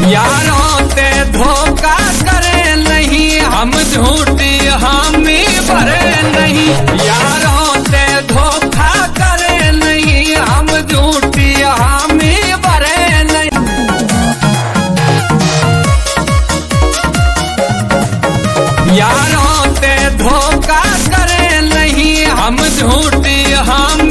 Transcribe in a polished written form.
यारों ते धोखा करे नहीं, हम झूठी हामी भरे नहीं। यारों ते धोखा करे नहीं, हम झूठी हामी भरे नहीं। यारों ते धोखा करे नहीं, हम झूठी हामी